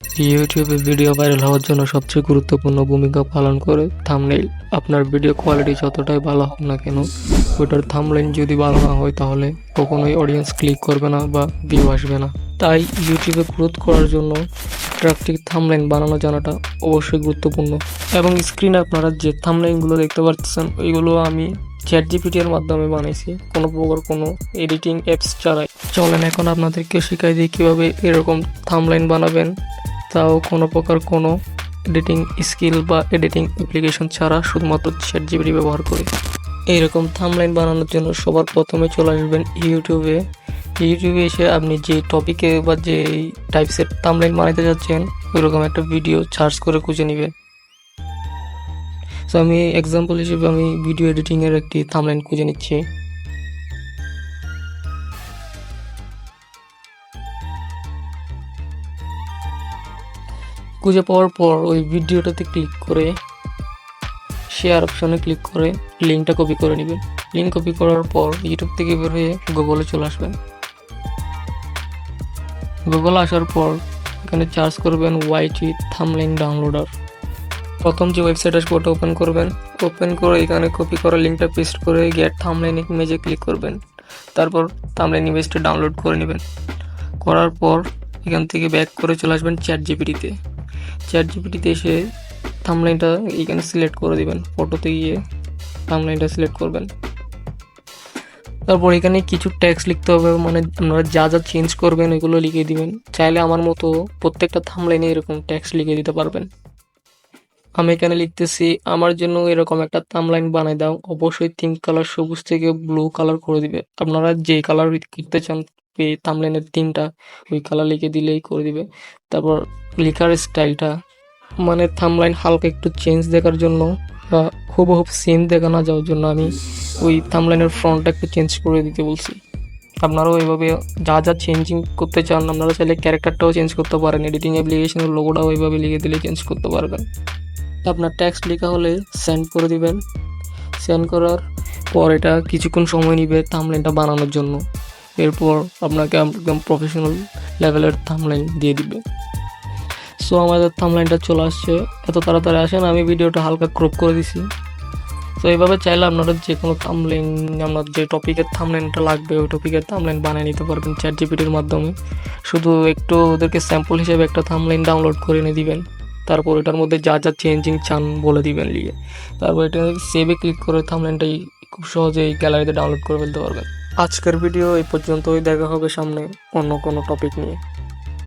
ইউটিউবে video viral হওয়ার জন্য সবচেয়ে গুরুত্বপূর্ণ ভূমিকা পালন করে থাম্বনেইল। আপনার ভিডিও কোয়ালিটি যতটাই ভালো হোক না কেন, ওটার থাম্বনেইল যদি ভালো না হয় তাহলে কখনোই অডিয়েন্স ক্লিক করবে না বা ভিউ আসবে না। তাই ইউটিউবে গ্রোথ করার জন্য অ্যাট্রাকটিভ থাম্বনেইল বানানো জানাটা অবশ্যই গুরুত্বপূর্ণ। এবং স্ক্রিনে আপনারা যে থাম্বনেইলগুলো দেখতে পাচ্ছেন ওইগুলো আমি ChatGPT এর মাধ্যমে বানাইছি, কোনো প্রকার কোনো এডিটিং অ্যাপস ছাড়াই। চলেন এখন আপনাদেরকে শিখাই দিই কীভাবে এরকম থাম্বনেইল বানাবেন, তাও কোনো প্রকার কোনো এডিটিং স্কিল বা এডিটিং অ্যাপ্লিকেশন ছাড়া শুধুমাত্র ChatGPT ব্যবহার করে। এইরকম থাম্বনেইল বানানোর জন্য সবার প্রথমে চলে আসবেন ইউটিউবে এসে আপনি যে টপিকে বা যে টাইপসের থাম্বনেইল বানাতে যাচ্ছেন ওইরকম একটা ভিডিও সার্চ করে খুঁজে নেবেন। সো আমি এক্সাম্পল হিসেবে আমি ভিডিও এডিটিংয়ের একটি থাম্বনেইল খুঁজে নিচ্ছি। খুঁজে পাওয়ার পর ওই ভিডিওটাতে ক্লিক করে শেয়ার অপশনে ক্লিক করে লিঙ্কটা কপি করে নেবেন। লিঙ্ক কপি করার পর ইউটিউব থেকে বের হয়ে গুগলে চলে আসবেন। গুগলে আসার পর এখানে সার্চ করবেন YT থাম্বনেইল ডাউনলোডার। প্রথম যে ওয়েবসাইট আসবে ওটা ওপেন করবেন। ওপেন করে এখানে কপি করা লিঙ্কটা পেস্ট করে গেট থাম্বনেইল ইমেজে ক্লিক করবেন। তারপর থাম্বনেইল ইমেজটা ডাউনলোড করে নেবেন। করার পর এখান থেকে ব্যাক করে চলে আসবেন ChatGPT-তে। ChatGPT-তে এসে থাম্বনেইলটা এখানে সিলেক্ট করে দিবেন। ফটোতে গিয়ে থাম্বনেইলটা সিলেক্ট করবেন। তারপর এখানে কিছু টেক্সট লিখতে হবে, মানে আপনারা যা যা চেঞ্জ করবেন এগুলো লিখে দিবেন। চাইলে আমার মতো প্রত্যেকটা থাম্বনেইলে এরকম টেক্সট লিখে দিতে পারবেন। আমি এখানে লিখতেছি, আমার জন্য এরকম একটা থাম্বনেইল বানাই দাও। অবশ্যই থিম কালার সবুজ থেকে ব্লু কালার করে দিবে। আপনারা যে কালার করতে চান এই থাম্বনেইলের থিমটা ওই কালার লিখে দিলেই করে দিবে। তারপর লেখার স্টাইলটা, মানে থাম্বনেইল হালকা একটু চেঞ্জ দেখার জন্য বা হুবহু সেম দেখা না যাওয়ার জন্য আমি ওই থাম্বনেইলের ফন্টটা একটু চেঞ্জ করে দিতে বলছি। আপনারাও এইভাবে যা যা চেঞ্জিং করতে চান, আপনারা চাইলে ক্যারেক্টারটাও চেঞ্জ করতে পারেন। এডিটিং অ্যাপ্লিকেশনের লোগোটাও ওইভাবে লিখে দিলে চেঞ্জ করতে পারবেন। আপনার টেক্সট লেখা হলে সেন্ড করে দিবেন। সেন্ড করার পর এটা কিছুক্ষণ সময় নেবে থাম্বনেইলটা বানানোর জন্য। এরপর আপনাকে একদম প্রফেশনাল লেভেলের থাম্বনেইল দিয়ে দিবে। সো আমাদের থাম্বনেইলটা চলে আসছে। এত তাড়াতাড়ি আসে না, আমি ভিডিওটা হালকা ক্রপ করে দিছি। তো এইভাবে চাইলে আপনারা যে কোনো থাম্বনেইল, আপনার যে টপিকের থাম্বনেইলটা লাগবে ওই টপিকের থাম্বনেইল বানিয়ে নিতে পারবেন ChatGPT-র মাধ্যমে। শুধু একটু ওদেরকে স্যাম্পল হিসেবে একটা থাম্বনেইল ডাউনলোড করে এনে দিবেন। তারপর এটার মধ্যে যা যা চেঞ্জিং চান বলে দিবেন লিখে। তারপর এটা সেভে ক্লিক করে থাম্বনেইলটাই খুব সহজেই গ্যালারিতে ডাউনলোড করে ফেলতে পারবেন। আজকের ভিডিও এই পর্যন্তই। দেখা হবে সামনে অন্য কোনো টপিক নিয়ে।